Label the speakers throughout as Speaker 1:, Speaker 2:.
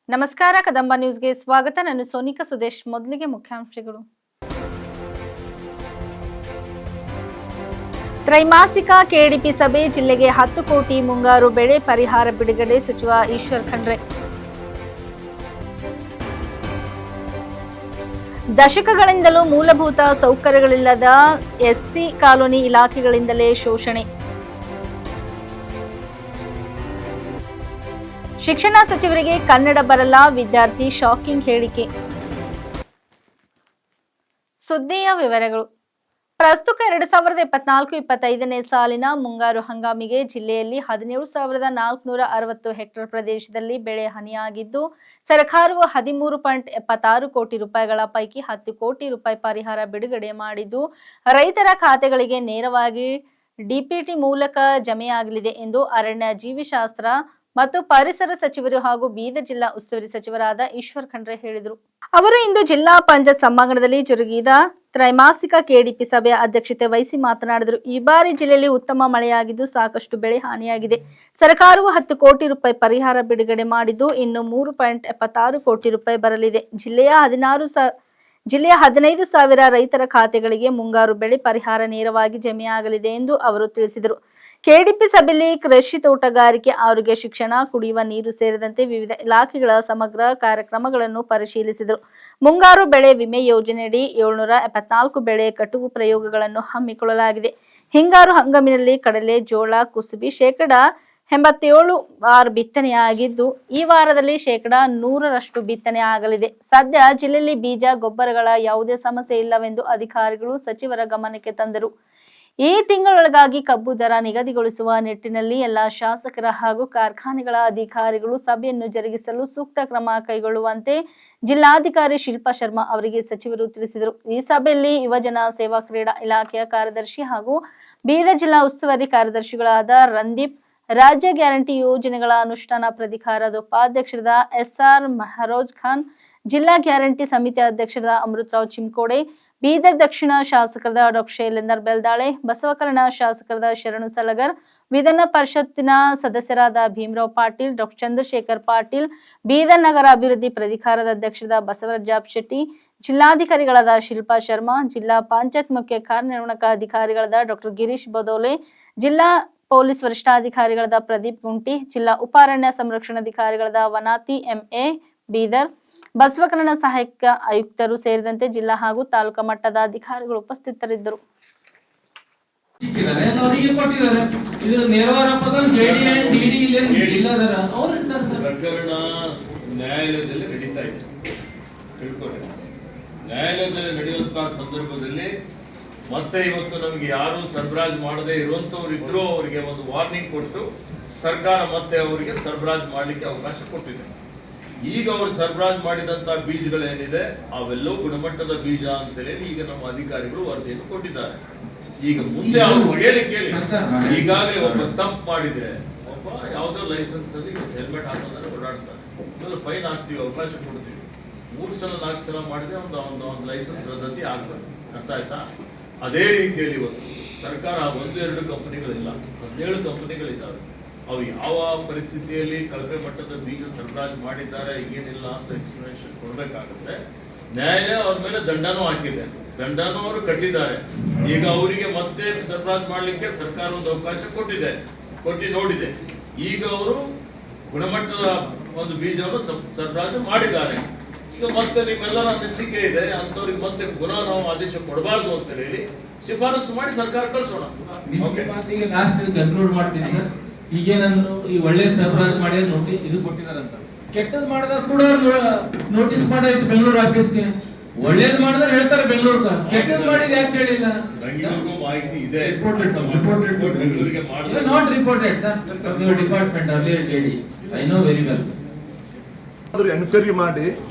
Speaker 1: ನಮಸ್ಕಾರ ಕದಂಬ ನ್ಯೂಸ್ಗೆ ಸ್ವಾಗತ. ನಾನು ಸೋನಿಕಾ ಸುದೇಶ್. ಮೊದಲಿಗೆ ಮುಖ್ಯಾಂಶಗಳು. ತ್ರೈಮಾಸಿಕ ಕೆಡಿಪಿ ಸಭೆ, ಜಿಲ್ಲೆಗೆ 10 ಕೋಟಿ ಮುಂಗಾರು ಬೆಳೆ ಪರಿಹಾರ ಬಿಡುಗಡೆ, ಸಚಿವ ಈಶ್ವರ್ ಖಂಡ್ರೆ. ದಶಕಗಳಿಂದಲೂ ಮೂಲಭೂತ ಸೌಕರ್ಯಗಳಿಲ್ಲದ ಎಸ್ಸಿ ಕಾಲೋನಿ ಇಲಾಖೆಗಳಿಂದಲೇ ಶೋಷಣೆ. ಶಿಕ್ಷಣ ಸಚಿವರಿಗೆ ಕನ್ನಡ ಬರಲ್ಲ, ವಿದ್ಯಾರ್ಥಿ ಶಾಕಿಂಗ್ ಹೇಳಿಕೆ. ಸುದ್ದಿಯ ವಿವರಗಳು. ಪ್ರಸ್ತುತ 2024-25ನೇ ಸಾಲಿನ ಮುಂಗಾರು ಹಂಗಾಮಿಗೆ ಜಿಲ್ಲೆಯಲ್ಲಿ 17,460 ಹೆಕ್ಟೇರ್ ಪ್ರದೇಶದಲ್ಲಿ ಬೆಳೆ ಹಾನಿಯಾಗಿದ್ದು, ಸರ್ಕಾರವು 13.76 ಕೋಟಿ ರೂಪಾಯಿಗಳ ಪೈಕಿ 10 ಕೋಟಿ ರೂಪಾಯಿ ಪರಿಹಾರ ಬಿಡುಗಡೆ ಮಾಡಿದ್ದು, ರೈತರ ಖಾತೆಗಳಿಗೆ ನೇರವಾಗಿ ಡಿಪಿಟಿ ಮೂಲಕ ಜಮೆಯಾಗಲಿದೆ ಎಂದು ಅರಣ್ಯ ಜೀವಿಶಾಸ್ತ್ರ ಮತ್ತು ಪರಿಸರ ಸಚಿವರು ಹಾಗೂ ಬೀದರ್ ಜಿಲ್ಲಾ ಉಸ್ತುವಾರಿ ಸಚಿವರಾದ ಈಶ್ವರ್ ಖಂಡ್ರೆ ಹೇಳಿದರು. ಅವರು ಇಂದು ಜಿಲ್ಲಾ ಪಂಚಾಯತ್ ಸಭಾಂಗಣದಲ್ಲಿ ಜರುಗಿದ ತ್ರೈಮಾಸಿಕ ಕೆಡಿಪಿ ಸಭೆಯ ಅಧ್ಯಕ್ಷತೆ ವಹಿಸಿ ಮಾತನಾಡಿದರು. ಈ ಬಾರಿ ಜಿಲ್ಲೆಯಲ್ಲಿ ಉತ್ತಮ ಮಳೆಯಾಗಿದ್ದು ಸಾಕಷ್ಟು ಬೆಳೆ ಹಾನಿಯಾಗಿದೆ. ಸರ್ಕಾರವು 10 ಕೋಟಿ ರೂಪಾಯಿ ಪರಿಹಾರ ಬಿಡುಗಡೆ ಮಾಡಿದ್ದು, ಇನ್ನು 3.76 ಕೋಟಿ ರೂಪಾಯಿ ಬರಲಿದೆ. ಜಿಲ್ಲೆಯ 15,000 ರೈತರ ಖಾತೆಗಳಿಗೆ ಮುಂಗಾರು ಬೆಳೆ ಪರಿಹಾರ ನೇರವಾಗಿ ಜಮೆಯಾಗಲಿದೆ ಎಂದು ಅವರು ತಿಳಿಸಿದರು. ಕೆಡಿಪಿ ಸಭೆಯಲ್ಲಿ ಕೃಷಿ, ತೋಟಗಾರಿಕೆ, ಆರೋಗ್ಯ, ಶಿಕ್ಷಣ, ಕುಡಿಯುವ ನೀರು ಸೇರಿದಂತೆ ವಿವಿಧ ಇಲಾಖೆಗಳ ಸಮಗ್ರ ಕಾರ್ಯಕ್ರಮಗಳನ್ನು ಪರಿಶೀಲಿಸಿದರು. ಮುಂಗಾರು ಬೆಳೆ ವಿಮೆ ಯೋಜನೆಯಡಿ 774 ಬೆಳೆ ಕಟಾವು ಪ್ರಯೋಗಗಳನ್ನು ಹಮ್ಮಿಕೊಳ್ಳಲಾಗಿದೆ. ಹಿಂಗಾರು ಹಂಗಾಮಿನಲ್ಲಿ ಕಡಲೆ, ಜೋಳ, ಕುಸುಬಿ 87% ಬಿತ್ತನೆಯಾಗಿದ್ದು, ಈ ವಾರದಲ್ಲಿ 100% ಬಿತ್ತನೆ ಆಗಲಿದೆ. ಸದ್ಯ ಜಿಲ್ಲೆಯಲ್ಲಿ ಬೀಜ, ಗೊಬ್ಬರಗಳ ಯಾವುದೇ ಸಮಸ್ಯೆ ಇಲ್ಲವೆಂದು ಅಧಿಕಾರಿಗಳು ಸಚಿವರ ಗಮನಕ್ಕೆ ತಂದರು. ಈ ತಿಂಗಳೊಳಗಾಗಿ ಕಬ್ಬು ದರ ನಿಗದಿಗೊಳಿಸುವ ನಿಟ್ಟಿನಲ್ಲಿ ಎಲ್ಲ ಶಾಸಕರ ಹಾಗೂ ಕಾರ್ಖಾನೆಗಳ ಅಧಿಕಾರಿಗಳು ಸಭೆಯನ್ನು ಜರುಗಿಸಲು ಸೂಕ್ತ ಕ್ರಮ ಕೈಗೊಳ್ಳುವಂತೆ ಜಿಲ್ಲಾಧಿಕಾರಿ ಶಿಲ್ಪಾ ಶರ್ಮಾ ಅವರಿಗೆ ಸಚಿವರು ತಿಳಿಸಿದರು. ಈ ಸಭೆಯಲ್ಲಿ ಯುವಜನ ಸೇವಾ ಕ್ರೀಡಾ ಇಲಾಖೆಯ ಕಾರ್ಯದರ್ಶಿ ಹಾಗೂ ಬೀದರ್ ಜಿಲ್ಲಾ ಉಸ್ತುವಾರಿ ಕಾರ್ಯದರ್ಶಿಗಳಾದ ರಂದೀಪ್, ರಾಜ್ಯ ಗ್ಯಾರಂಟಿ ಯೋಜನೆಗಳ ಅನುಷ್ಠಾನ ಪ್ರಾಧಿಕಾರದ ಉಪಾಧ್ಯಕ್ಷರಾದ SR ಮಹರೋಜ್ ಖಾನ್, ಜಿಲ್ಲಾ ಗ್ಯಾರಂಟಿ ಸಮಿತಿ ಅಧ್ಯಕ್ಷರಾದ ಅಮೃತರಾವ್ ಚಿಮ್ಕೋಡೆ, ಬೀದರ್ ದಕ್ಷಿಣ ಶಾಸಕರಾದ ಡಾ. ಶೈಲೇಂದರ್ ಬೆಲ್ದಾಳೆ, ಬಸವಕಲ್ಯಾಣ ಶಾಸಕರಾದ ಶರಣು ಸಲಗರ್, ವಿಧಾನ ಪರಿಷತ್ತಿನ ಸದಸ್ಯರಾದ ಭೀಮರಾವ್ ಪಾಟೀಲ್, ಡಾ. ಚಂದ್ರಶೇಖರ್ ಪಾಟೀಲ್, ಬೀದರ್ ನಗರ ಅಭಿವೃದ್ಧಿ ಪ್ರಾಧಿಕಾರದ ಅಧ್ಯಕ್ಷರಾದ ಬಸವರಾಜ ಶೆಟ್ಟಿ, ಜಿಲ್ಲಾಧಿಕಾರಿಗಳಾದ ಶಿಲ್ಪಾ ಶರ್ಮಾ, ಜಿಲ್ಲಾ ಪಂಚಾಯತ್ ಮುಖ್ಯ ಕಾರ್ಯನಿರ್ವಹಣಾ ಅಧಿಕಾರಿಗಳಾದ ಡಾ. ಗಿರೀಶ್ ಬದೋಲೆ, ಜಿಲ್ಲಾ ಪೊಲೀಸ್ ವರಿಷ್ಠಾಧಿಕಾರಿಗಳಾದ ಪ್ರದೀಪ್ ಗುಂಟಿ, ಜಿಲ್ಲಾ ಉಪಾರಣ್ಯ ಸಂರಕ್ಷಣಾಧಿಕಾರಿಗಳಾದ ವನಾತಿ MA ಬೀದರ್, ಬಸವಕಲ್ಯಾಣ ಸಹಾಯಕ ಆಯುಕ್ತರು ಸೇರಿದಂತೆ ಜಿಲ್ಲಾ ಹಾಗೂ ತಾಲೂಕಾ ಮಟ್ಟದ ಅಧಿಕಾರಿಗಳು ಉಪಸ್ಥಿತರಿದ್ದರು.
Speaker 2: ನ್ಯಾಯಾಲಯದಲ್ಲಿ ನಡೀತಾ ಇದೆ. ನ್ಯಾಯಾಲಯದಲ್ಲಿ ನಡೆಯುವಂತಹ ಸಂದರ್ಭದಲ್ಲಿ ಮತ್ತೆ ಇವತ್ತು ನಮಗೆ ಯಾರು ಸರಬರಾಜು ಮಾಡದೇ ಇರುವಂತವ್ರು ಇದ್ರು ಅವರಿಗೆ ಒಂದು ವಾರ್ನಿಂಗ್ ಕೊಟ್ಟು ಸರ್ಕಾರ ಮತ್ತೆ ಅವರಿಗೆ ಸರಬರಾಜು ಮಾಡಲಿಕ್ಕೆ ಅವಕಾಶ ಕೊಟ್ಟಿದೆ. ಈಗ ಅವರು ಸರಬರಾಜು ಮಾಡಿದಂತಹ ಬೀಜಗಳೇನಿದೆ ಅವೆಲ್ಲವೂ ಗುಣಮಟ್ಟದ ಬೀಜ ಅಂತ ಹೇಳಿ ಈಗ ನಮ್ಮ ಅಧಿಕಾರಿಗಳು ವರದಿಯನ್ನು ಕೊಟ್ಟಿದ್ದಾರೆ. ಈಗ ಮುಂದೆ ಅವರು ಹೇಳಿಕೆ ಈಗಾಗಲೇ ಒಬ್ಬ ತಪ್ಪು ಮಾಡಿದ್ರೆ ಒಬ್ಬ ಯಾವುದೋ ಲೈಸೆನ್ಸ್ ಅಲ್ಲಿ ಹೆಲ್ಮೆಟ್ ಹಾಕೋದ್ರೆ ಓಡಾಡ್ತಾರೆ, ಮೊದಲು ಫೈನ್ ಹಾಕ್ತೀವಿ, ಅವಕಾಶ ಕೊಡ್ತೀವಿ. 3 ಸಲ 4 ಸಲ ಮಾಡಿದ್ರೆ ಒಂದು ಲೈಸೆನ್ಸ್ ರದ್ದತಿ ಆಗ್ಬೇಕು. ಅರ್ಥ ಆಯ್ತಾ? ಅದೇ ರೀತಿಯಲ್ಲಿ ಇವತ್ತು ಸರ್ಕಾರ 1-2 ಕಂಪನಿಗಳಿಲ್ಲ, 17 ಕಂಪನಿಗಳಿದ್ದಾವೆ. ಅವು ಯಾವ ಪರಿಸ್ಥಿತಿಯಲ್ಲಿ ಕಳಪೆ ಮಟ್ಟದ ಬೀಜ ಸರಬರಾಜು ಮಾಡಿದ್ದಾರೆ ಏನಿಲ್ಲ ಅಂತ ಎಕ್ಸ್ಪ್ಲನೇಷನ್ ಕೊಡ್ಬೇಕಾಗುತ್ತೆ. ನ್ಯಾಯಾಲಯ ಅವ್ರ ಮೇಲೆ ದಂಡನೂ ಹಾಕಿದೆ, ದಂಡನೂ ಅವರು ಕಟ್ಟಿದ್ದಾರೆ. ಈಗ ಅವರಿಗೆ ಮತ್ತೆ ಸರಬರಾಜು ಮಾಡ್ಲಿಕ್ಕೆ ಸರ್ಕಾರ ಒಂದು ಅವಕಾಶ ಕೊಟ್ಟು ನೋಡಿದೆ. ಈಗ ಅವರು ಗುಣಮಟ್ಟದ ಒಂದು ಬೀಜವನ್ನು ಸರಬರಾಜು ಮಾಡಿದ್ದಾರೆ. ಈಗ ಮತ್ತೆ ನಿಮ್ಮೆಲ್ಲರ ಅನಿಸಿಕೆ ಇದೆ ಅಂತವ್ರಿಗೆ ಮತ್ತೆ ಪುನಃ ನಾವು ಆದೇಶ ಕೊಡಬಾರ್ದು ಅಂತ ಹೇಳಿ ಶಿಫಾರಸು ಮಾಡಿ ಸರ್ಕಾರ ಕಳಿಸೋಣ.
Speaker 3: ಲಾಸ್ಟ್ ಕನ್ಕ್ಲೂಡ್ ಮಾಡ್ತೀನಿ ಸರ್. ಈಗೇನಂದ್ರು ಈ ಒಳ್ಳೆ ಸರಬರಾಜು ಮಾಡಿ ನೋಟಿಸ್ ಇದು ಕೊಟ್ಟಿದಾರಂತ, ಕೆಟ್ಟದ್ ಮಾಡಿದಾಗ ಕೂಡ ನೋಟಿಸ್ ಮಾಡಾಯ್ತು ಬೆಂಗಳೂರು ಆಫೀಸ್ಗೆ. ಒಳ್ಳೇದು ಮಾಡಿದ್ರೆ ಹೇಳ್ತಾರೆ ಬೆಂಗಳೂರು, ಕೆಟ್ಟದ್ ಮಾಡಿದ್ ಯಾಕೆ ಹೇಳಿಲ್ಲ?
Speaker 2: ಬೆಂಗಳೂರಿಗೂ ಮಾಹಿತಿ ಇದೆ.
Speaker 3: Not reported sir, your department earlier JD, I know very well.
Speaker 4: ಆದ್ರೆ ಎನ್ಕ್ವೈರಿ ಮಾಡಿ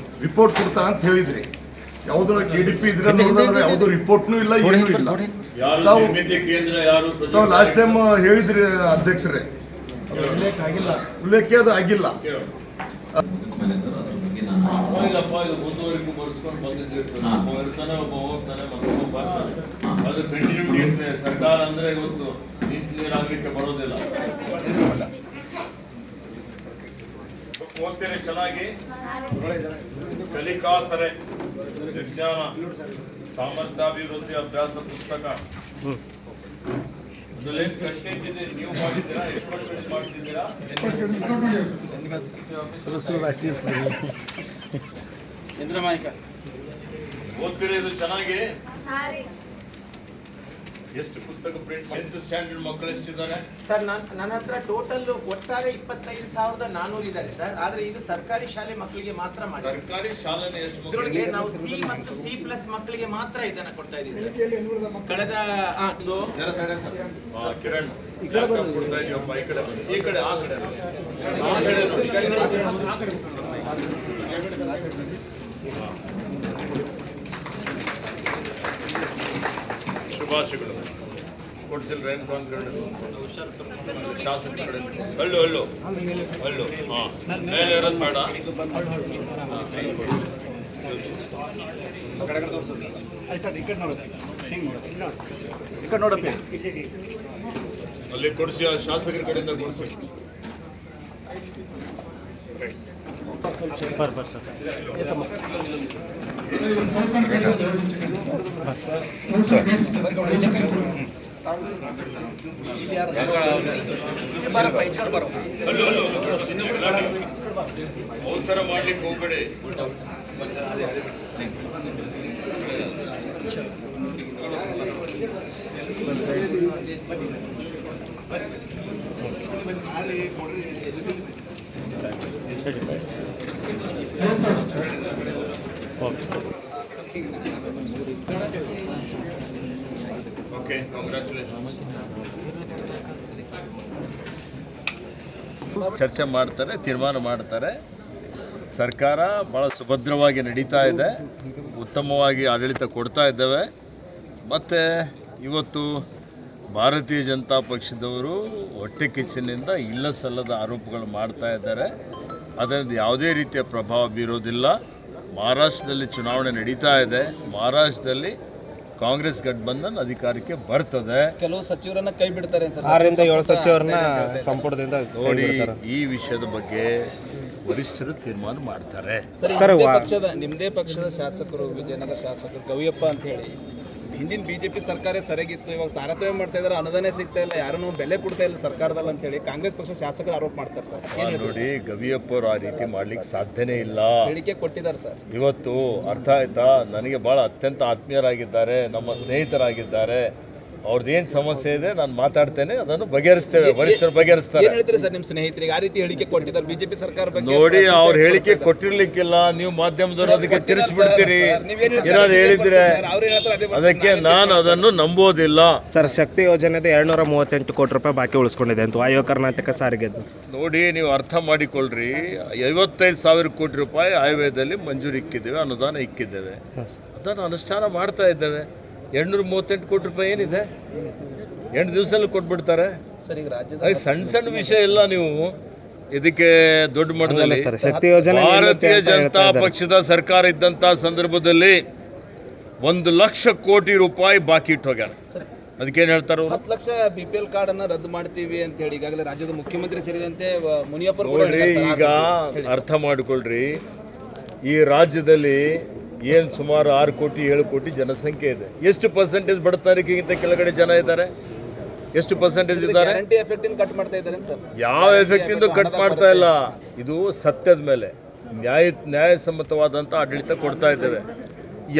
Speaker 4: ರಿಪೋರ್ಟ್ ಕೊಡ್ತಾ ಅಂತ ಹೇಳಿದ್ರಿ. ಯಾವ್ದು KDP ಇದ್ರೆ ಯಾವ್ದು ರಿಪೋರ್ಟ್ನೂ ಇಲ್ಲ, ಏನೂ ಇಲ್ಲ. ತಾವು ಲಾಸ್ಟ್ ಟೈಮ್ ಹೇಳಿದ್ರಿ ಅಧ್ಯಕ್ಷರೇ, ಉಲ್ಲೇಖ ಅದು ಆಗಿಲ್ಲ.
Speaker 2: ಮುಂದುವರೆಗೂ ಬರ್ಸ್ಕೊಂಡು ಬಂದಿರ್ತಾನೆ, ಒಬ್ಬ ಹೋಗ್ತಾನೆ, ಮತ್ತೊಬ್ಬ ಬರ್ತಾನೆ. ಅದು ಕಂಟಿನ್ಯೂಟಿ ಇರ್ತದೆ. ಸರ್ಕಾರ ಅಂದ್ರೆ ಇವತ್ತು ನಿಂತು ನೀರಾಗ್ಲಿಕ್ಕೆ ಬರೋದಿಲ್ಲ. ಓದ್ತೀರಿ ಚೆನ್ನಾಗಿ. ಕಲಿಕಾಸರೆ ವಿಜ್ಞಾನ ಸಾಮರ್ಥ್ಯಾಭಿವೃದ್ಧಿ ಅಭ್ಯಾಸ ಪುಸ್ತಕ. ಅದ್ರಲ್ಲೇನು ಕಂಟೆಂಟ್ ಇದೆ ನೀವು ಮಾಡಿದ್ದೀರಾ? ಎಕ್ಸ್ಪರ್ಟ್ ಮಾಡಿಸಿದ್ದೀರಾ? ಓದ್ತೀರಿ ಇದು ಚೆನ್ನಾಗಿ. ಎಷ್ಟು ಪುಸ್ತಕ ಪ್ರಿಂಟ್ 10th ಸ್ಟ್ಯಾಂಡರ್ಡ್ ಮಕ್ಕಳು ಎಷ್ಟಿದ್ದಾರೆ
Speaker 5: ಸರ್? ನನ್ನ ಹತ್ರ ಟೋಟಲ್ ಒಟ್ಟಾರೆ 25,400 ಇದ್ದಾರೆ ಸರ್. ಆದ್ರೆ ಇದು ಸರ್ಕಾರಿ ಶಾಲೆ ಮಕ್ಕಳಿಗೆ ಮಾತ್ರ ಮಾಡಿ.
Speaker 2: ಸರ್ಕಾರಿ ಶಾಲೆನೇ ಎಷ್ಟು ಮಕ್ಕಳು?
Speaker 5: ಇದ್ರೊಳಗೆ ನಾವು ಸಿ ಮತ್ತು C+ ಮಕ್ಕಳಿಗೆ ಮಾತ್ರ ಇದನ್ನ ಕೊಡ್ತಾ ಇದೀವಿ ಸರ್. ಕಳೆದ
Speaker 2: ಕಿರಣ್ ಕೊಡ್ತಾ ಇದೀವಪ್ಪ. ಈ ಕಡೆ ಬನ್ನಿ. ಈ ಕಡೆ ಆ ಕಡೆ ಶುಭಾಶಯಗಳು. ಕೊಡ್ಸಿಲ್ರ ಏನು ಶಾಸಕ ಕಡೆ ಹಳ್ಳು ಹಳ್ಳು ಹಳ್ಳು ಹಾಂ ಮೇಲೆ ಇರೋದು ಬೇಡ. ಅಲ್ಲಿ ಕೊಡಿಸಿ ಆ ಶಾಸಕರ ಕಡೆಯಿಂದ ಕೊಡಿಸಿ. ಅವಸರ ಮಾಡ್ಲಿಕ್ಕೆ ಹೋಗ್ಬೇಡಿ. Okay, congratulation. ಚರ್ಚೆ ಮಾಡ್ತಾರೆ, ತೀರ್ಮಾನ ಮಾಡ್ತಾರೆ. ಸರ್ಕಾರ ಭಾಳ ಸುಭದ್ರವಾಗಿ ನಡೀತಾ ಇದೆ, ಉತ್ತಮವಾಗಿ ಆಡಳಿತ ಕೊಡ್ತಾ ಇದ್ದೇವೆ. ಮತ್ತು ಇವತ್ತು ಭಾರತೀಯ ಜನತಾ ಪಕ್ಷದವರು ಹೊಟ್ಟೆ ಕಿಚ್ಚಿನಿಂದ ಇಲ್ಲ ಸಲ್ಲದ ಆರೋಪಗಳು ಮಾಡ್ತಾ ಇದ್ದಾರೆ. ಅದರಿಂದ ಯಾವುದೇ ರೀತಿಯ ಪ್ರಭಾವ ಬೀರೋದಿಲ್ಲ. ಮಹಾರಾಷ್ಟ್ರದಲ್ಲಿ ಚುನಾವಣೆ ನಡೀತಾ ಇದೆ. ಮಹಾರಾಷ್ಟ್ರದಲ್ಲಿ ಕಾಂಗ್ರೆಸ್ ಗಠಬಂಧನ್ ಅಧಿಕಾರಕ್ಕೆ ಬರ್ತದೆ.
Speaker 5: ಕೆಲವು ಸಚಿವರನ್ನ ಕೈ ಬಿಡ್ತಾರೆ.
Speaker 6: 6ರಿಂದ 7 ಸಚಿವರನ್ನ ಸಂಪುಟದಿಂದ
Speaker 2: ನೋಡಿ, ಈ ವಿಷಯದ ಬಗ್ಗೆ ವರಿಷ್ಠರು ತೀರ್ಮಾನ ಮಾಡ್ತಾರೆ.
Speaker 5: ನಿಮ್ದೇ ಪಕ್ಷದ ಶಾಸಕರು, ವಿಜಯನಗರ ಶಾಸಕರು ಗವಿಯಪ್ಪ ಅಂತ ಹೇಳಿ, ಹಿಂದಿನ ಬಿಜೆಪಿ ಸರ್ಕಾರ ಸರಿಯಾಗಿತ್ತು, ಇವಾಗ ತಾರತಮ್ಯ ಮಾಡ್ತಾ ಇದ್ದಾರೆ, ಅನುದಾನ ಸಿಗ್ತಾ ಇಲ್ಲ, ಯಾರನ್ನು ಬೆಲೆ ಕೊಡ್ತಾ ಇಲ್ಲ ಸರ್ಕಾರದಲ್ಲಿ ಅಂತ ಹೇಳಿ ಕಾಂಗ್ರೆಸ್ ಪಕ್ಷ ಶಾಸಕರು ಆರೋಪ ಮಾಡ್ತಾರೆ ಸರ್.
Speaker 2: ನೋಡಿ, ಗವಿಯಪ್ಪ ಅವರು ಆ ರೀತಿ ಮಾಡ್ಲಿಕ್ಕೆ ಸಾಧ್ಯನೇ ಇಲ್ಲ.
Speaker 5: ಹೇಳಿಕೆ ಕೊಟ್ಟಿದ್ದಾರೆ ಸರ್.
Speaker 2: ಇವತ್ತು ಅರ್ಥ ಆಯ್ತಾ? ನನಗೆ ಭಾಳ ಅತ್ಯಂತ ಆತ್ಮೀಯರಾಗಿದ್ದಾರೆ, ನಮ್ಮ ಸ್ನೇಹಿತರಾಗಿದ್ದಾರೆ. ಅವ್ರದ್ದೇನು ಸಮಸ್ಯೆ ಇದೆ ನಾನು ಮಾತಾಡ್ತೇನೆ, ಅದನ್ನು ಬಗೆಹರಿಸ್ತೇವೆ, ವರಿಷ್ಠರು ಬಗೆಹರಿಸ್ತಾರೆ.
Speaker 5: ಏನ್ ಹೇಳ್ತೀರಿ ಸರ್ ನಿಮ್ಮ ಸ್ನೇಹಿತರಿಗೆ ಆ ರೀತಿ ಹೇಳಿಕೆ ಕೊಟ್ಟಿದ್ದಾರೆ ಬಿಜೆಪಿ ಸರ್ಕಾರ ಬಗ್ಗೆ?
Speaker 2: ನೋಡಿ, ಅವ್ರ ಹೇಳಿಕೆ ಕೊಟ್ಟಿರ್ಲಿಕ್ಕಿಲ್ಲ, ನೀವು ಮಾಧ್ಯಮದವರು ಅದಕ್ಕೆ ತಿರುಗಿಸ್ಬಿಡ್ತೀರಿ. ಏನಾದ್ರು ಹೇಳಿದ್ರೆ ಅದಕ್ಕೆ ನಾನು ಅದನ್ನು ನಂಬೋದಿಲ್ಲ.
Speaker 6: ಸರ್, ಶಕ್ತಿ ಯೋಜನೆದ 238 ಕೋಟಿ ರೂಪಾಯಿ ಬಾಕಿ ಉಳಿಸ್ಕೊಂಡಿದೆ ಅಂತ ವಾಯು ಕರ್ನಾಟಕ ಸಾರಿಗೆದ್ದು.
Speaker 2: ನೋಡಿ, ನೀವು ಅರ್ಥ ಮಾಡಿಕೊಳ್ಳ್ರಿ, 55,000 ಕೋಟಿ ರೂಪಾಯಿ ಆಯವ್ಯಯದಲ್ಲಿ ಮಂಜೂರು ಇಕ್ಕಿದ್ದೇವೆ, ಅನುದಾನ ಇಕ್ಕಿದ್ದೇವೆ, ಅದನ್ನು ಅನುಷ್ಠಾನ ಮಾಡ್ತಾ ಇದ್ದೇವೆ. 238 ಕೋಟಿ ರೂಪಾಯಿ ಏನಿದೆ, 8 ದಿವಸದಲ್ಲಿ ಕೊಟ್ಬಿಡ್ತಾರೆ. ಸಣ್ಣ ಸಣ್ಣ ವಿಷಯ ಇಲ್ಲ. ನೀವು ಇದಕ್ಕೆ ದೊಡ್ಡ ಮಟ್ಟದಲ್ಲಿ
Speaker 6: ಶಕ್ತಿ ಯೋಜನೆ
Speaker 2: ಭಾರತೀಯ ಜನತಾ ಪಕ್ಷದ ಸರ್ಕಾರ ಇದ್ದಂಥ ಸಂದರ್ಭದಲ್ಲಿ 1 ಲಕ್ಷ ಕೋಟಿ ರೂಪಾಯಿ ಬಾಕಿ ಇಟ್ಟು ಹೋಗ್ಯಾರ. ಅದಕ್ಕೇನು ಹೇಳ್ತಾರೋ?
Speaker 5: 10 ಲಕ್ಷ BPL ಕಾರ್ಡ್ ಅನ್ನ ರದ್ದು ಮಾಡ್ತೀವಿ ಅಂತ ಹೇಳಿ ಈಗಾಗಲೇ ರಾಜ್ಯದ ಮುಖ್ಯಮಂತ್ರಿ ಸೇರಿದಂತೆ ಮುನಿಯಪ್ಪ
Speaker 2: ನೋಡ್ರಿ, ಈಗ ಅರ್ಥ ಮಾಡಿಕೊಳ್ಳ್ರಿ, ಈ ರಾಜ್ಯದಲ್ಲಿ ಏನು ಸುಮಾರು 6 ಕೋಟಿ 7 ಕೋಟಿ ಜನಸಂಖ್ಯೆ ಇದೆ. ಎಷ್ಟು ಪರ್ಸೆಂಟೇಜ್ ಬಡತನಕ್ಕಿಂತ ಕೆಳಗಡೆ ಜನ ಇದ್ದಾರೆ? ಎಷ್ಟು ಪರ್ಸೆಂಟೇಜ್ ಇದ್ದಾರೆ?
Speaker 5: ಕಟ್ ಮಾಡ್ತಾ ಇದ್ದಾರೆ ಸರ್.
Speaker 2: ಯಾವ ಎಫೆಕ್ಟಿಂದ ಕಟ್ ಮಾಡ್ತಾ ಇಲ್ಲ. ಇದು ಸತ್ಯದ ಮೇಲೆ ನ್ಯಾಯಸಮ್ಮತವಾದಂಥ ಆಡಳಿತ ಕೊಡ್ತಾ ಇದ್ದೇವೆ.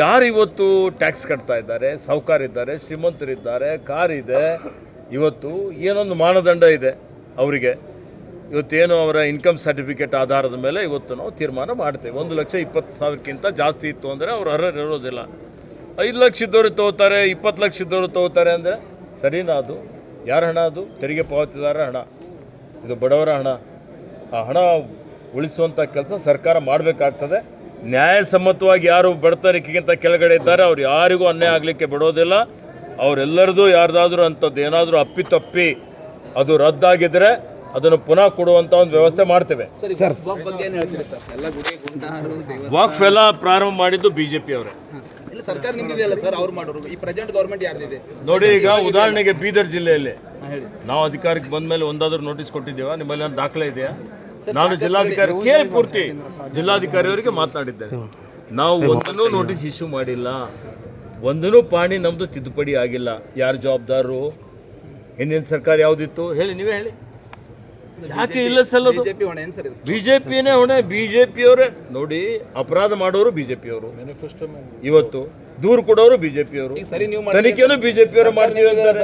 Speaker 2: ಯಾರು ಇವತ್ತು ಟ್ಯಾಕ್ಸ್ ಕಟ್ತಾ ಇದ್ದಾರೆ? ಸಾಹುಕಾರಿದ್ದಾರೆ, ಶ್ರೀಮಂತರಿದ್ದಾರೆ, ಕಾರ್ ಇದೆ. ಇವತ್ತು ಏನೊಂದು ಮಾನದಂಡ ಇದೆ ಅವರಿಗೆ. ಇವತ್ತೇನು ಅವರ ಇನ್ಕಮ್ ಸರ್ಟಿಫಿಕೇಟ್ ಆಧಾರದ ಮೇಲೆ ಇವತ್ತು ನಾವು ತೀರ್ಮಾನ ಮಾಡ್ತೇವೆ. 1,20,000ಕ್ಕಿಂತ ಜಾಸ್ತಿ ಇತ್ತು ಅಂದರೆ ಅವ್ರು ಅರ್ಹರಿರೋದಿಲ್ಲ. 5 ಲಕ್ಷ ಇದ್ದವರು ತಗೋತಾರೆ, 20 ಲಕ್ಷ ಇದ್ದವರು ತಗೋತಾರೆ ಅಂದರೆ ಸರಿನಾ? ಅದು ಯಾರ ಹಣ? ಅದು ತೆರಿಗೆ ಪಾವತಿದಾರರ ಹಣ, ಇದು ಬಡವರ ಹಣ. ಆ ಹಣ ಉಳಿಸುವಂಥ ಕೆಲಸ ಸರ್ಕಾರ ಮಾಡಬೇಕಾಗ್ತದೆ. ನ್ಯಾಯಸಮ್ಮತವಾಗಿ ಯಾರು ಬಡತನಕ್ಕಿಂತ ಕೆಳಗಡೆ ಇದ್ದಾರೆ ಅವ್ರು ಯಾರಿಗೂ ಅನ್ಯಾಯ ಆಗಲಿಕ್ಕೆ ಬಿಡೋದಿಲ್ಲ. ಅವರೆಲ್ಲರದು ಯಾರ್ದಾದ್ರೂ ಅಂಥದ್ದು ಏನಾದರೂ ಅಪ್ಪಿತಪ್ಪಿ ಅದು ರದ್ದಾಗಿದ್ದರೆ ಅದನ್ನು ಪುನಃ ಕೊಡುವಂಥ ಒಂದು ವ್ಯವಸ್ಥೆ ಮಾಡ್ತೇವೆ. ವಾಕ್ಫ್ ಎಲ್ಲ ಪ್ರಾರಂಭ ಮಾಡಿದ್ದು ಬಿಜೆಪಿ ಅವರೇ.
Speaker 5: ಸರ್ಕಾರ ನಿಂತಿದೆಯಲ್ಲ ಸರ್, ಅವ್ರು ಮಾಡೋರು. ಈ ಪ್ರೆಸೆಂಟ್ ಗೌರ್ಮೆಂಟ್ ಯಾರ್ದಿದೆ
Speaker 2: ನೋಡಿ, ಈಗ ಉದಾಹರಣೆಗೆ ಬೀದರ್ ಜಿಲ್ಲೆಯಲ್ಲಿ ನಾವು ಅಧಿಕಾರಕ್ಕೆ ಬಂದ ಮೇಲೆ ಒಂದಾದ್ರೂ ನೋಟಿಸ್ ಕೊಟ್ಟಿದ್ದೇವಾ? ನಿಮ್ಮಲ್ಲಿ ದಾಖಲೆ ಇದೆಯಾ? ನಾನು ಜಿಲ್ಲಾಧಿಕಾರಿ ಕೇಳಿ ಪೂರ್ತಿ ಜಿಲ್ಲಾಧಿಕಾರಿ ಅವರಿಗೆ ಮಾತನಾಡಿದ್ದೇನೆ. ನಾವು ಒಂದನ್ನು ನೋಟಿಸ್ ಇಶ್ಯೂ ಮಾಡಿಲ್ಲ, ಒಂದನ್ನು ಪಾಣಿ ನಮ್ದು ತಿದ್ದುಪಡಿ ಆಗಿಲ್ಲ. ಯಾರು ಜವಾಬ್ದಾರರು? ಹಿಂದಿನ ಸರ್ಕಾರ ಯಾವುದಿತ್ತು ಹೇಳಿ, ನೀವೇ ಹೇಳಿ. ಯಾಕೆ ಇಲ್ಲ ಸಲ್ಲದು? ಬಿಜೆಪಿನೇ ಹೊಣೆ. ಬಿಜೆಪಿಯವರೇ ನೋಡಿ, ಅಪರಾಧ ಮಾಡೋರು ಬಿಜೆಪಿಯವರು, ಇವತ್ತು ದೂರು ಕೊಡೋರು ಬಿಜೆಪಿಯವರು, ತನಿಖೆಯನ್ನು ಬಿಜೆಪಿಯವರು ಮಾಡ್ತೀವಿ ಅಂತಾರೆ,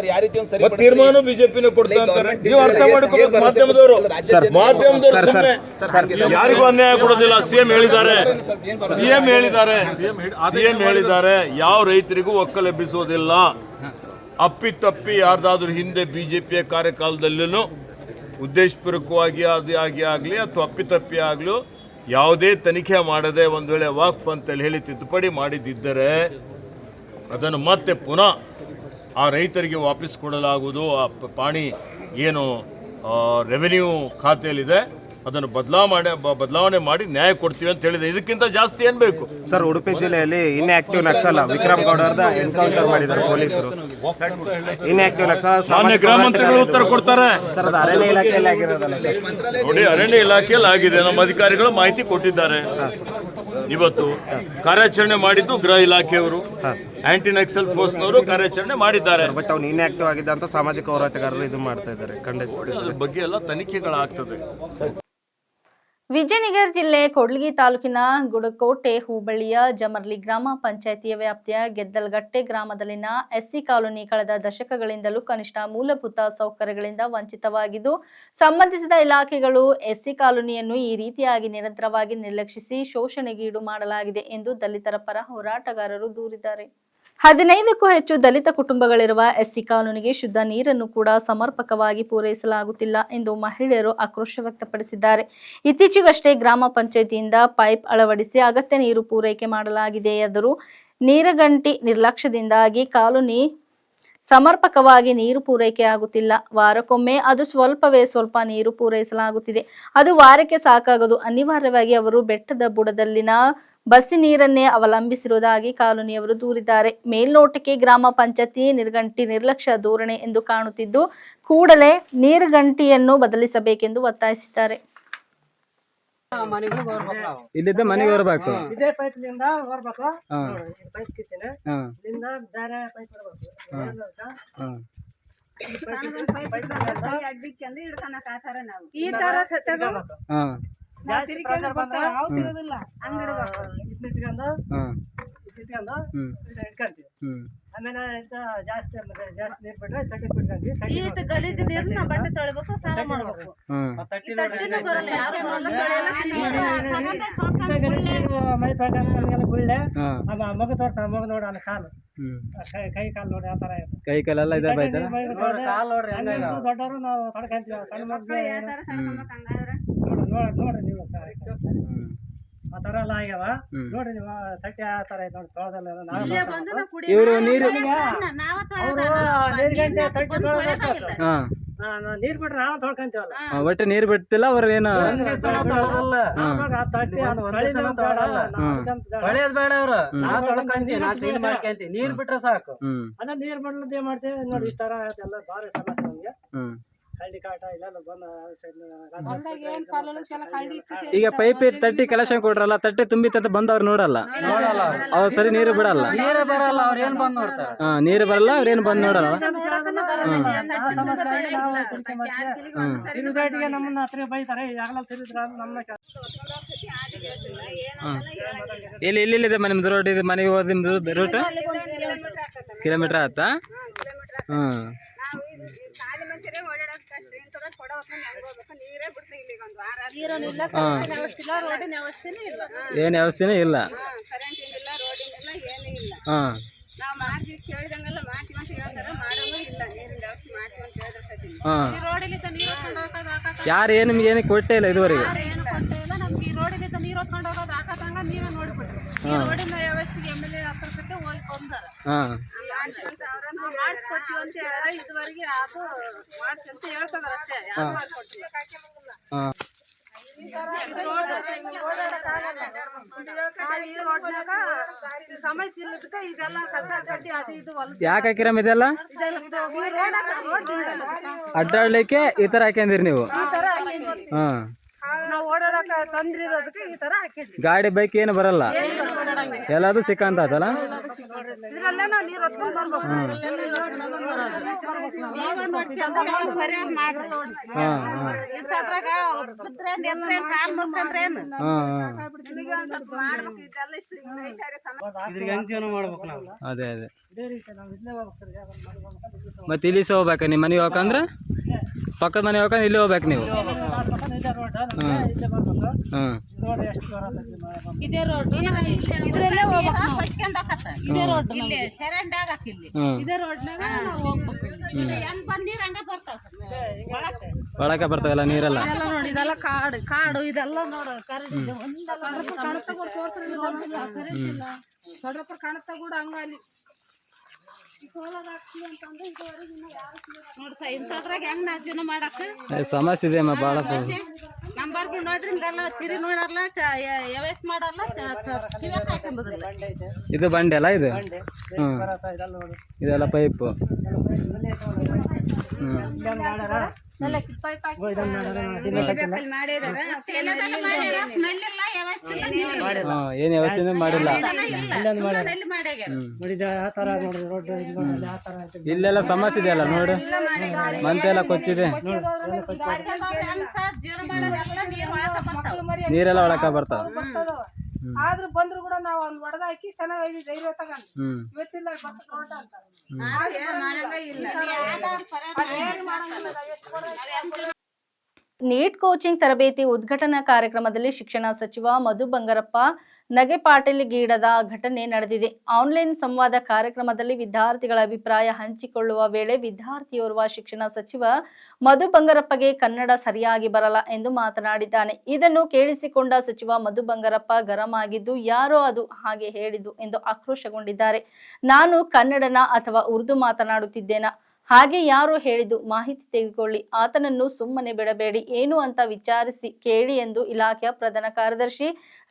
Speaker 2: ತೀರ್ಮಾನ ಬಿಜೆಪಿನೇ ಕೊಡ್ತಾ ಅಂತಾರೆ. ನೀವು ಅರ್ಥ ಮಾಡ್ಕೋಬೇಕು. ಮಾಧ್ಯಮದವರು ಯಾರಿಗೂ ಅನ್ಯಾಯ ಕೊಡೋದಿಲ್ಲ. ಸಿಎಂ ಹೇಳಿದ್ದಾರೆ ಯಾವ ರೈತರಿಗೂ ಒಕ್ಕಲೆಬ್ಬಿಸೋದಿಲ್ಲ. ಅಪ್ಪಿತಪ್ಪಿ ಯಾರ್ದಾದ್ರೂ ಹಿಂದೆ ಬಿಜೆಪಿಯ ಕಾರ್ಯಕಾಲದಲ್ಲೂ ಉದ್ದೇಶಪೂರ್ವಕವಾಗಿ ಆಗಲಿ ಅಥವಾ ಅಪ್ಪಿತಪ್ಪಿ ಆಗಲೂ ಯಾವುದೇ ತನಿಖೆ ಮಾಡದೆ ಒಂದು ವೇಳೆ ವಾಕ್ಫ್ ಅಂತೇಳಿ ಹೇಳಿ ತಿದ್ದುಪಡಿ ಮಾಡಿದ್ದರೆ ಅದನ್ನು ಮತ್ತೆ ಪುನಃ ಆ ರೈತರಿಗೆ ವಾಪಸ್ ಕೊಡಲಾಗುವುದು. ಆ ಪಾಣಿ ಏನು ರೆವೆನ್ಯೂ ಖಾತೆಯಲ್ಲಿದೆ ಅದನ್ನು ಬದಲಾವಣೆ ಮಾಡಿ ನ್ಯಾಯ ಕೊಡ್ತೀವಿ ಅಂತ ಹೇಳಿದೆ. ಇದಕ್ಕಿಂತ ಜಾಸ್ತಿ ಏನು ಬೇಕು
Speaker 6: ಸರ್? ಉಡುಪಿ ಜಿಲ್ಲೆಯಲ್ಲಿ ಇನ್ಆಕ್ಟಿವ್ ನಕ್ಸಲ್ ವಿಕ್ರಮ್ ಗೌಡ ಅವರದ ಎನ್ಕೌಂಟರ್ ಮಾಡಿದ್ದಾರೆ ಪೊಲೀಸರು. ಇನ್ಆಕ್ಟಿವ್ ನಕ್ಸಲ್
Speaker 2: ಮಾನ್ಯ ಗೃಹ ಮಂತ್ರಿಗಳು ಉತ್ತರ ಕೊಡ್ತಾರೆ
Speaker 6: ಸರ್. ಅದು ಅರಣ್ಯ ಇಲಾಖೆಯಲ್ಲಿ ಆಗಿರೋದಲ್ಲ ಸರ್?
Speaker 2: ನೋಡಿ, ಅರಣ್ಯ ಇಲಾಖೆಯಲ್ಲಿ ಆಗಿದೆ. ನಮ್ಮ ಅಧಿಕಾರಿಗಳು ಮಾಹಿತಿ ಕೊಟ್ಟಿದ್ದಾರೆ. ಇವತ್ತು ಕಾರ್ಯಾಚರಣೆ ಮಾಡಿದ್ದು ಗೃಹ ಇಲಾಖೆಯವರು, ಆಂಟಿ ನಕ್ಸಲ್ ಫೋರ್ಸ್ನವರು ಕಾರ್ಯಾಚರಣೆ ಮಾಡಿದ್ದಾರೆ.
Speaker 6: ಬಟ್ ಅವ್ನು ಇನ್ಆಕ್ಟಿವ್ ಆಗಿದ್ದ ಅಂತ ಸಾಮಾಜಿಕ ಹೋರಾಟಗಾರರು ಇದು ಮಾಡ್ತಾ ಇದ್ದಾರೆ, ಖಂಡಿಸ್ತಾರೆ.
Speaker 2: ಅದ್ರ ಬಗ್ಗೆ ಎಲ್ಲ ತನಿಖೆಗಳಾಗ್ತದೆ.
Speaker 1: ವಿಜಯನಗರ ಜಿಲ್ಲೆ ಕೂಡ್ಲಿಗಿ ತಾಲೂಕಿನ ಗುಡಕೋಟೆ ಹೋಬಳಿಯ ಜಮರ್ಲಿ ಗ್ರಾಮ ಪಂಚಾಯಿತಿಯ ವ್ಯಾಪ್ತಿಯ ಗೆದ್ದಲಗಟ್ಟೆ ಗ್ರಾಮದಲ್ಲಿನ ಎಸ್ಸಿ ಕಾಲೋನಿ ಕಳೆದ ದಶಕಗಳಿಂದಲೂ ಕನಿಷ್ಠ ಮೂಲಭೂತ ಸೌಕರ್ಯಗಳಿಂದ ವಂಚಿತವಾಗಿದ್ದು, ಸಂಬಂಧಿಸಿದ ಇಲಾಖೆಗಳು ಎಸ್ಸಿ ಕಾಲೋನಿಯನ್ನು ಈ ರೀತಿಯಾಗಿ ನಿರಂತರವಾಗಿ ನಿರ್ಲಕ್ಷಿಸಿ ಶೋಷಣೆಗೀಡು ಮಾಡಲಾಗಿದೆ ಎಂದು ದಲಿತರ ಪರ ಹೋರಾಟಗಾರರು ದೂರಿದ್ದಾರೆ. 15ಕ್ಕೂ ಹೆಚ್ಚು ದಲಿತ ಕುಟುಂಬಗಳಿರುವ ಎಸ್ಸಿ ಕಾಲೋನಿಗೆ ಶುದ್ಧ ನೀರನ್ನು ಕೂಡ ಸಮರ್ಪಕವಾಗಿ ಪೂರೈಸಲಾಗುತ್ತಿಲ್ಲ ಎಂದು ಮಹಿಳೆಯರು ಆಕ್ರೋಶ ವ್ಯಕ್ತಪಡಿಸಿದ್ದಾರೆ. ಇತ್ತೀಚೆಗಷ್ಟೇ ಗ್ರಾಮ ಪಂಚಾಯಿತಿಯಿಂದ ಪೈಪ್ ಅಳವಡಿಸಿ ಅಗತ್ಯ ನೀರು ಪೂರೈಕೆ ಮಾಡಲಾಗಿದೆಯಾದರೂ ನೀರಗಂಟಿ ನಿರ್ಲಕ್ಷ್ಯದಿಂದಾಗಿ ಕಾಲೋನಿ ಸಮರ್ಪಕವಾಗಿ ನೀರು ಪೂರೈಕೆ ಆಗುತ್ತಿಲ್ಲ. ವಾರಕ್ಕೊಮ್ಮೆ ಅದು ಸ್ವಲ್ಪ ನೀರು ಪೂರೈಸಲಾಗುತ್ತಿದೆ. ಅದು ವಾರಕ್ಕೆ ಸಾಕಾಗದು. ಅನಿವಾರ್ಯವಾಗಿ ಅವರು ಬೆಟ್ಟದ ಬುಡದಲ್ಲಿನ ಬಸಿ ನೀರನ್ನೇ ಅವಲಂಬಿಸಿರುವುದಾಗಿ ಕಾಲೋನಿಯವರು ದೂರಿದ್ದಾರೆ. ಮೇಲ್ನೋಟಕ್ಕೆ ಗ್ರಾಮ ಪಂಚಾಯತಿ ನೀರ್ಗಂಟಿ ನಿರ್ಲಕ್ಷ್ಯ ಧೋರಣೆ ಎಂದು ಕಾಣುತ್ತಿದ್ದು, ಕೂಡಲೇ ನೀರ್ಗಂಟಿಯನ್ನು ಬದಲಿಸಬೇಕೆಂದು ಒತ್ತಾಯಿಸಿದ್ದಾರೆ.
Speaker 7: ಇಲ್ಲಿದ್ದ ಮನೆಗೆ ಬರಬೇಕು.
Speaker 8: ಇದೇ ಪೈಪ್ನಿಂದ ಹೊರಬೇಕು. ಪೈಪ್ ಕಿತ್ತಿನ ಇಲ್ಲಿಂದ ಬೇರೆ ಪೈಪ್ ಬರಬೇಕು. ಈ ತರ ಸತ್ಯಾಗ ಜಾಸ್ತಿ ಪ್ರೆಷರ್ ಬಂದ್ರೆ ಇಟ್ಕೊಂಡು ಇಟ್ಕೊಂತೀವಿ. ಆಮೇಲೆ ಜಾಸ್ತಿ ನೀರ್ ಬಿಟ್ರೆ ತಟ್ಟಿ ಬಿಟ್ಕೊಂತೀವಿ.
Speaker 9: ಗಲೀಜ್ ನೀರ್ನ ಬಟ್ಟೆ ತೊಳಿಬೇಕು, ಸ್ನಾನ ಮಾಡ್ಬೇಕು.
Speaker 8: ಮೈ ತೊಗೊಂಡೆಲ್ಲ ಗುಳ್ಳೆ ಮಗ ತೋರ್ಸ, ಮಗ ನೋಡ ಅಲ್ಲಿ ಕಾಲು ಕೈ ಕಾಲು ನೋಡಿ ಆ ತರ
Speaker 7: ಕೈ ಕಾಲೆಲ್ಲ ಇದೆ
Speaker 8: ದೊಡ್ಡವರು ನಾವು ತೊಡ್ಕೊಂತೀವಿ. ಸಣ್ಣ ಮಕ್ಕಳು ನೋಡ್ರಿ ನೀವು ಆ ತರ ಎಲ್ಲ ಆಗ್ಯಾವ. ನೋಡ್ರಿ ನೀವು ತಟ್ಟೆ ಆ ತರ ಐತೆ ನೋಡಿ, ತೊಳೆದಲ್ಲ.
Speaker 7: ಇವರು ನೀರು
Speaker 8: ನೀರ್ಗಂಟೆ ತಟ್ಟೆ ನೀರ್ ಬಿಟ್ರೆ ನಾವು ತೊಳ್ಕೊಂತೀವಲ್ಲ.
Speaker 7: ಒಟ್ಟೆ ನೀರ್ ಬಿಟ್ಟಿಲ್ಲ ಅವ್ರ ಏನು
Speaker 8: ತೊಳೆಯೋದ್ ಬೇಡ. ಅವ್ರು ನಾವು ತೊಳ್ಕೊಂತೀವಿ, ನಾವು ಕ್ಲೀನ್ ಮಾಡ್ಕೊಂತೀವಿ. ನೀರ್ ಬಿಟ್ರೆ ಸಾಕು. ಅದ ನೀರ್ ಬಿಡ್ಲದ್ ಏನ್ ಮಾಡ್ತೇವೆ ನೋಡಿ. ಇಷ್ಟ ತರ ಎಲ್ಲ ಭಾರಿ ಸಮಸ್ಯೆ ನಮ್ಗೆ. ಹಳ್ಳಿ ಕಾಟ ಇಲ್ಲ
Speaker 7: ಈಗ ಪೈಪ್ ತಟ್ಟಿ ಕಲೆಕ್ಷನ್ ಕೊಡ್ರಲ್ಲ, ತಟ್ಟೆ ತುಂಬಿ ಬಂದವ್ರು ನೋಡಲ್ಲ, ಅವ್ರು ಸರಿ ನೀರು ಬಿಡಲ್ಲ.
Speaker 8: ನೀರೇ ಬರಲ್ಲ, ಅವ್ರ ಏನ್ ಬಂದ್ ನೋಡ್ತಾರೆ.
Speaker 7: ನೀರು ಬರಲ್ಲ, ಅವ್ರೇನು ಬಂದ್ ನೋಡಲ್ಲ.
Speaker 8: ತಿರುಗಾಟಿಗೆ ನಮ್ಮನ್ನ ಹತ್ರ ಬೈತಾರೆ. ಯಾಗಲ ತಿರುಗಿದ್ರ ನಮ್ಮನ್ನ
Speaker 7: ಎಲ್ಲಿದೆ ನಿಮ್ದು ರೋಡ್? ಇದು ಮನೆಗೆ ಹೋದ್ ನಿಮ್ದು ರೂಟ್ ಕಿಲೋಮೀಟರ್ ಆಯ್ತಾ? ಏನ್ ವ್ಯವಸ್ಥೆನೇ ಇಲ್ಲ. ಯಾರು ಏನು ನಿಮ್ಗೆ ಏನು ಕೊಟ್ಟೇ ಇಲ್ಲ ಇದುವರೆಗೆ. ಯಾಕೆ ಹಾಕಿರಮ್ಮ ಇದೆಲ್ಲ? ಅಡ್ಡಾಡ್ಲಿಕ್ಕೆ ಈ ತರ ಹಾಕ್ಯಂದಿರಿ ನೀವು?
Speaker 9: ನಾವು ಓಡಾಡಕ ತೊಂದ್ರೆ ಇರೋದಕ್ಕೆ ಈ ತರ ಹಾಕಿದ್ವಿ.
Speaker 7: ಗಾಡಿ ಬೈಕ್ ಏನು ಬರಲ್ಲ, ಎಲ್ಲದು ಸಿಕ್ಕಂತ ಆತಲ್ಲ.
Speaker 9: ಇದ್ರಲ್ಲೇ ನಾವು ನೀರು ಹೊತ್ಕೊಂಡ್ ಬರ್ಬೇಕು.
Speaker 7: ಅದೇ ಅದೇ ಮತ್ತೆ ಇಲ್ಲಿ ಸಹ ಹೋಗ್ಬೇಕ, ನಿಮ್ಮ ಮನೆಗೆ ಹೋಗಂದ್ರೆ ಪಕ್ಕದ ಮನೆ ಹೋಗಂದ್ರೆ ಇಲ್ಲಿ ಹೋಗ್ಬೇಕು ನೀವು.
Speaker 9: ಇದೇ ರೋಡ್ ಇದ್ರಲ್ಲೇ ಹೋಗ್ಬೇಕು ನಾವು. ಇದೇ ರೋಡ್ ಇದೇ ರೋಡ್ನಾಗ ನಾವು ಹೋಗ್ಬೇಕು.
Speaker 7: ಒಳಕ್ಕೆ ಬರ್ತಾವಲ್ಲ ನೀರೆಲ್ಲ.
Speaker 9: ಇದೆಲ್ಲ ನೋಡಿ, ಇದೆಲ್ಲ ಕಾಡು ಕಾಡು ಇದೆಲ್ಲ ನೋಡು. ಕರೆಂಟ್ ಇದೆ ಒಂದೆಲ್ಲ ಕಾಣುತ್ತಾ ಕೂಡ ತೋರ್ಸಿಲ್ಲ, ಕರೆಂಟ್ ಇಲ್ಲ. ದೊಡ್ಡಪ್ಪ ಕಾಣುತ್ತಾ ಕೂಡ ಹಂಗ ಅಲ್ಲಿ
Speaker 7: ಸಮಸ್ಯೆ ಇದೆ ಭಾಳ. ಇದು ಬಂಡೆ ಅಲ್ಲ ಇದು. ಇದೆಲ್ಲ ಪೈಪು. ಏನ್ ವ್ಯವಸ್ಥೆ ಮಾಡಿಲ್ಲ. ಇಲ್ಲೆಲ್ಲ ಸಮಸ್ಯೆ ಇದೆಯಲ್ಲ ನೋಡು, ಮಂತೆ ಎಲ್ಲ ಕೊಚ್ಚಿದೆ, ನೀರೆಲ್ಲ ಒಳಕ ಬರ್ತಾವ.
Speaker 9: ಆದ್ರೂ ಬಂದ್ರು ಕೂಡ ನಾವು ಒಂದ್ ಒಡದ ಹಾಕಿ ಚೆನ್ನಾಗಿ ಧೈರ್ಯ ತಗೊಂಡು ಇವತ್ತಿಲ್ಲ
Speaker 1: ನೀಟ್ ಕೋಚಿಂಗ್ ತರಬೇತಿ ಉದ್ಘಾಟನಾ ಕಾರ್ಯಕ್ರಮದಲ್ಲಿ ಶಿಕ್ಷಣ ಸಚಿವ ಮಧು ಬಂಗಾರಪ್ಪ ನಗೆಪಾಟಲಿಗೀಡಾದ ಘಟನೆ ನಡೆದಿದೆ. ಆನ್ಲೈನ್ ಸಂವಾದ ಕಾರ್ಯಕ್ರಮದಲ್ಲಿ ವಿದ್ಯಾರ್ಥಿಗಳ ಅಭಿಪ್ರಾಯ ಹಂಚಿಕೊಳ್ಳುವ ವೇಳೆ ವಿದ್ಯಾರ್ಥಿಯೋರ್ವ ಶಿಕ್ಷಣ ಸಚಿವ ಮಧು ಬಂಗಾರಪ್ಪಗೆ ಕನ್ನಡ ಸರಿಯಾಗಿ ಬರಲ್ಲ ಎಂದು ಮಾತನಾಡಿದ್ದಾನೆ. ಇದನ್ನು ಕೇಳಿಸಿಕೊಂಡ ಸಚಿವ ಮಧು ಬಂಗಾರಪ್ಪ ಗರಂ ಆಗಿದ್ದು, ಯಾರೋ ಅದು ಹಾಗೆ ಹೇಳಿದ್ದು ಎಂದು ಆಕ್ರೋಶಗೊಂಡಿದ್ದಾರೆ. ನಾನು ಕನ್ನಡನ ಅಥವಾ ಉರ್ದು ಮಾತನಾಡುತ್ತಿದ್ದೇನಾ? ಹಾಗೆ ಯಾರು ಹೇಳಿದ್ದು? ಮಾಹಿತಿ ತೆಗೆದುಕೊಳ್ಳಿ, ಆತನನ್ನು ಸುಮ್ಮನೆ ಬಿಡಬೇಡಿ, ಏನು ಅಂತ ವಿಚಾರಿಸಿ ಕೇಳಿ ಎಂದು ಇಲಾಖೆಯ ಪ್ರಧಾನ ಕಾರ್ಯದರ್ಶಿ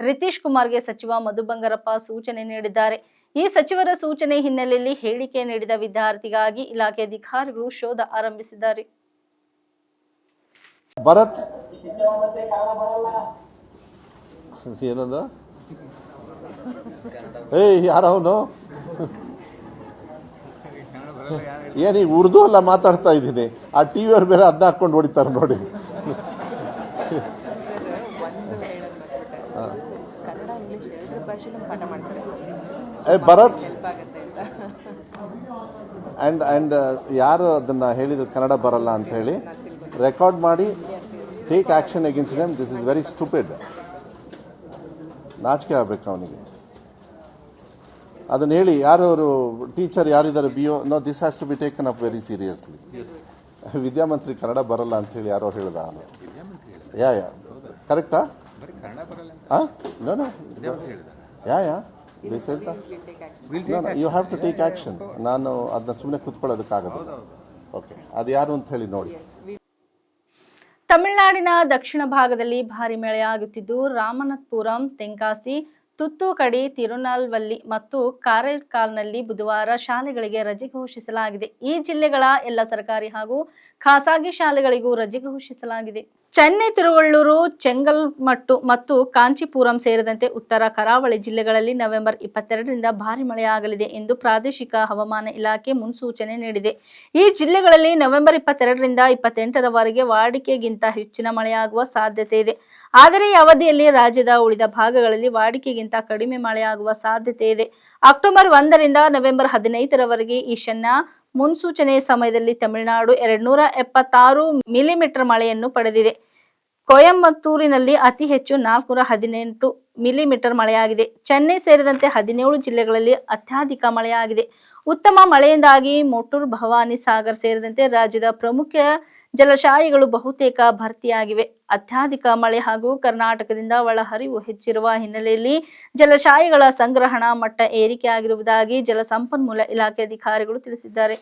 Speaker 1: ರಿತೀಶ್ ಕುಮಾರ್ಗೆ ಸಚಿವ ಮಧು ಬಂಗಾರಪ್ಪ ಸೂಚನೆ ನೀಡಿದ್ದಾರೆ. ಈ ಸಚಿವರ ಸೂಚನೆ ಹಿನ್ನೆಲೆಯಲ್ಲಿ ಹೇಳಿಕೆ ನೀಡಿದ ವಿದ್ಯಾರ್ಥಿಗಾಗಿ ಇಲಾಖೆ ಅಧಿಕಾರಿಗಳು ಶೋಧ ಆರಂಭಿಸಿದ್ದಾರೆ.
Speaker 10: ಭರತ್ ಏನಂದ? ಯಾರವನು? ಏನೀಗ ಉರ್ದು ಅಲ್ಲ ಮಾತಾಡ್ತಾ ಇದ್ದೀನಿ. ಆ ಟಿವಿಯವ್ರು ಬೇರೆ ಅದನ್ನ ಹಾಕೊಂಡು ಹೊಡಿತಾರೆ ನೋಡಿ. ಭರತ್ ಅಂಡ್ ಯಾರು ಅದನ್ನ ಹೇಳಿದ್ರು ಕನ್ನಡ ಬರಲ್ಲ ಅಂತ ಹೇಳಿ ರೆಕಾರ್ಡ್ ಮಾಡಿ take action against them. This is very stupid. ನಾಚಿಕೆ ಆಗ್ಬೇಕು ಅವನಿಗೆ. ಅದನ್ನ ಹೇಳಿ, ಯಾರು ಅವರು ಟೀಚರ್ ಯಾರಿದ್ದಾರೆ BO, no this has to be taken up very seriously. ವಿದ್ಯಾಮಂತ್ರಿ ಕನ್ನಡ ಬರಲ್ಲ ಅಂತ ಹೇಳಿ ಯಾರೋ ಹೇಳ್ದ. ಯಾ ಕರೆಕ್ಟಾ? You have to take action. ನಾನು ಅದನ್ನ ಸುಮ್ಮನೆ ಕೂತ್ಕೊಳ್ಳೋದಕ್ಕಾಗೋದಿಲ್ಲ. ಓಕೆ, ಅದು ಯಾರು ಅಂತ ಹೇಳಿ ನೋಡಿ.
Speaker 1: ತಮಿಳುನಾಡಿನ ದಕ್ಷಿಣ ಭಾಗದಲ್ಲಿ ಭಾರಿ ಮಳೆಯಾಗುತ್ತಿದ್ದು, ರಾಮನಾಥಪುರಂ, ತೆಂಕಾಸಿ, ತುತ್ತೂಕಡಿ, ತಿರುನಲ್ವಲ್ಲಿ ಮತ್ತು ಕಾರೈಕಾಲ್ನಲ್ಲಿ ಬುಧವಾರ ಶಾಲೆಗಳಿಗೆ ರಜೆ ಘೋಷಿಸಲಾಗಿದೆ. ಈ ಜಿಲ್ಲೆಗಳ ಎಲ್ಲ ಸರ್ಕಾರಿ ಹಾಗೂ ಖಾಸಗಿ ಶಾಲೆಗಳಿಗೂ ರಜೆ ಘೋಷಿಸಲಾಗಿದೆ. ಚೆನ್ನೈ, ತಿರುವಳ್ಳೂರು, ಚೆಂಗಲ್ಮಟ್ಟು ಮತ್ತು ಕಾಂಚೀಪುರಂ ಸೇರಿದಂತೆ ಉತ್ತರ ಕರಾವಳಿ ಜಿಲ್ಲೆಗಳಲ್ಲಿ ನವೆಂಬರ್ 22ರಿಂದ ಭಾರಿ ಮಳೆಯಾಗಲಿದೆ ಎಂದು ಪ್ರಾದೇಶಿಕ ಹವಾಮಾನ ಇಲಾಖೆ ಮುನ್ಸೂಚನೆ ನೀಡಿದೆ. ಈ ಜಿಲ್ಲೆಗಳಲ್ಲಿ ನವೆಂಬರ್ 22ರಿಂದ 28ರವರೆಗೆ ವಾಡಿಕೆಗಿಂತ ಹೆಚ್ಚಿನ ಮಳೆಯಾಗುವ ಸಾಧ್ಯತೆ ಇದೆ. ಆದರೆ ಈ ಅವಧಿಯಲ್ಲಿ ರಾಜ್ಯದ ಉಳಿದ ಭಾಗಗಳಲ್ಲಿ ವಾಡಿಕೆಗಿಂತ ಕಡಿಮೆ ಮಳೆಯಾಗುವ ಸಾಧ್ಯತೆ ಇದೆ. ಅಕ್ಟೋಬರ್ 1ರಿಂದ ನವೆಂಬರ್ 15ರವರೆಗೆ ಈಶಾನ್ಯ ಮುನ್ಸೂಚನೆ ಸಮಯದಲ್ಲಿ ತಮಿಳುನಾಡು 276 ಮಿಲಿಮೀಟರ್ ಮಳೆಯನ್ನು ಪಡೆದಿದೆ. ಕೊಯಂಬತ್ತೂರಿನಲ್ಲಿ ಅತಿ ಹೆಚ್ಚು 418 ಮಿಲಿಮೀಟರ್ ಮಳೆಯಾಗಿದೆ. ಚೆನ್ನೈ ಸೇರಿದಂತೆ 17 ಜಿಲ್ಲೆಗಳಲ್ಲಿ ಅತ್ಯಧಿಕ ಮಳೆಯಾಗಿದೆ. ಉತ್ತಮ ಮಳೆಯಿಂದಾಗಿ ಮೊಟ್ಟೂರು, ಭವಾನಿ ಸಾಗರ್ ಸೇರಿದಂತೆ ರಾಜ್ಯದ ಪ್ರಮುಖ ಜಲಾಶಯಗಳು ಬಹುತೇಕ ಭರ್ತಿಯಾಗಿವೆ. ಅತ್ಯಧಿಕ ಮಳೆ ಹಾಗೂ ಕರ್ನಾಟಕದಿಂದ ಒಳಹರಿವು ಹೆಚ್ಚಿರುವ ಹಿನ್ನೆಲೆಯಲ್ಲಿ ಜಲಾಶಯಗಳ ಸಂಗ್ರಹಣಾ ಮಟ್ಟ ಏರಿಕೆಯಾಗಿರುವುದಾಗಿ ಜಲಸಂಪನ್ಮೂಲ ಇಲಾಖೆ ಅಧಿಕಾರಿಗಳು ತಿಳಿಸಿದ್ದಾರೆ.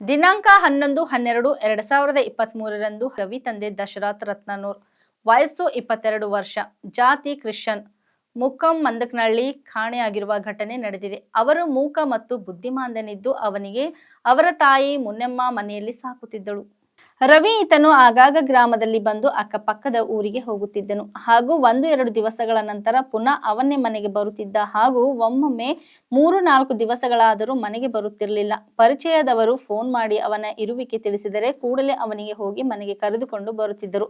Speaker 1: ದಿನಾಂಕ 11/12/2023ರಂದು ರವಿ ತಂದೆ ದಶರಥ್ ರತ್ನಾನೂರ್, ವಯಸ್ಸು 22 ವರ್ಷ, ಜಾತಿ ಕ್ರಿಶ್ಚಿಯನ್, ಮುಕ್ಕಂ ಮಂದಕನಹಳ್ಳಿ ಕಾಣೆಯಾಗಿರುವ ಘಟನೆ ನಡೆದಿದೆ. ಅವರು ಮೂಕ ಮತ್ತು ಬುದ್ಧಿಮಾಂದ್ಯನಿದ್ದು ಅವನಿಗೆ ಅವರ ತಾಯಿ ಮುನ್ನಮ್ಮ ಮನೆಯಲ್ಲಿ ಸಾಕುತ್ತಿದ್ದಳು. ರವಿ ಈತನು ಆಗಾಗ ಗ್ರಾಮದಲ್ಲಿ ಬಂದು ಅಕ್ಕಪಕ್ಕದ ಊರಿಗೆ ಹೋಗುತ್ತಿದ್ದನು ಹಾಗೂ 1-2 ದಿವಸಗಳ ನಂತರ ಪುನಃ ಅವನೇ ಮನೆಗೆ ಬರುತ್ತಿದ್ದ ಹಾಗೂ ಒಮ್ಮೊಮ್ಮೆ 3-4 ದಿವಸಗಳಾದರೂ ಮನೆಗೆ ಬರುತ್ತಿರಲಿಲ್ಲ. ಪರಿಚಯದವರು ಫೋನ್ ಮಾಡಿ ಅವನ ಇರುವಿಕೆ ತಿಳಿಸಿದರೆ ಕೂಡಲೇ ಅವನಿಗೆ ಹೋಗಿ ಮನೆಗೆ ಕರೆದುಕೊಂಡು ಬರುತ್ತಿದ್ದರು.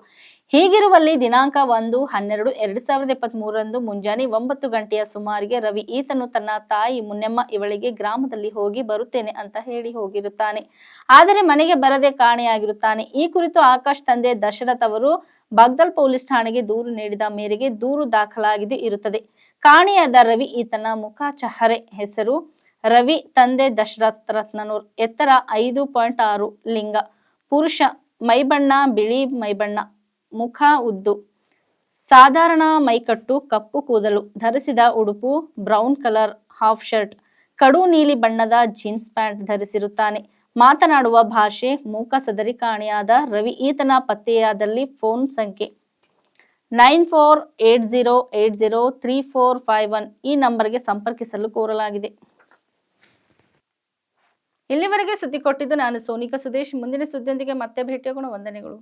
Speaker 1: ಹೀಗಿರುವಲ್ಲಿ ದಿನಾಂಕ 1-12-2023 ಮುಂಜಾನೆ 9 ಗಂಟೆಯ ಸುಮಾರಿಗೆ ರವಿ ಈತನು ತನ್ನ ತಾಯಿ ಮುನ್ನೆಮ್ಮ ಇವಳಿಗೆ ಗ್ರಾಮದಲ್ಲಿ ಹೋಗಿ ಬರುತ್ತೇನೆ ಅಂತ ಹೇಳಿ ಹೋಗಿರುತ್ತಾನೆ. ಆದರೆ ಮನೆಗೆ ಬರದೆ ಕಾಣೆಯಾಗಿರುತ್ತಾನೆ. ಈ ಕುರಿತು ಆಕಾಶ್ ತಂದೆ ದಶರಥ್ ಅವರು ಬಾಗ್ದಲ್ ಪೊಲೀಸ್ ಠಾಣೆಗೆ ದೂರು ನೀಡಿದ ಮೇರೆಗೆ ದೂರು ದಾಖಲಾಗಿದ್ದು ಇರುತ್ತದೆ. ಕಾಣೆಯಾದ ರವಿ ಈತನ ಮುಖ ಚಹರೆ. ಹೆಸರು ರವಿ, ತಂದೆ ದಶರಥ್ ರತ್ನನೂರ್, ಎತ್ತರ 5.6, ಲಿಂಗ ಪುರುಷ, ಮೈಬಣ್ಣ ಬಿಳಿ ಮೈಬಣ್ಣ, ಮುಖ ಉದ್ದು, ಸಾಧಾರಣ ಮೈಕಟ್ಟು, ಕಪ್ಪು ಕೂದಲು, ಧರಿಸಿದ ಉಡುಪು ಬ್ರೌನ್ ಕಲರ್ ಹಾಫ್ ಶರ್ಟ್, ಕಡು ನೀಲಿ ಬಣ್ಣದ ಜೀನ್ಸ್ ಪ್ಯಾಂಟ್ ಧರಿಸಿರುತ್ತಾನೆ. ಮಾತನಾಡುವ ಭಾಷೆ ಮೂಕ ಸದರಿ. ಕಾಣೆಯಾದ ರವಿ ಈತನ ಪತ್ತೆಯಾದಲ್ಲಿ ಫೋನ್ ಸಂಖ್ಯೆ 9480803451 ಈ ನಂಬರ್ಗೆ ಸಂಪರ್ಕಿಸಲು ಕೋರಲಾಗಿದೆ. ಇಲ್ಲಿವರೆಗೆ ಸುದ್ದಿ ಕೊಟ್ಟಿದ್ದು ನಾನು ಸೋನಿಕಾ ಸುದೇಶ್. ಮುಂದಿನ ಸುದ್ದಿಯೊಂದಿಗೆ ಮತ್ತೆ ಭೇಟಿಯಾಗೋಣ. ವಂದನೆಗಳು.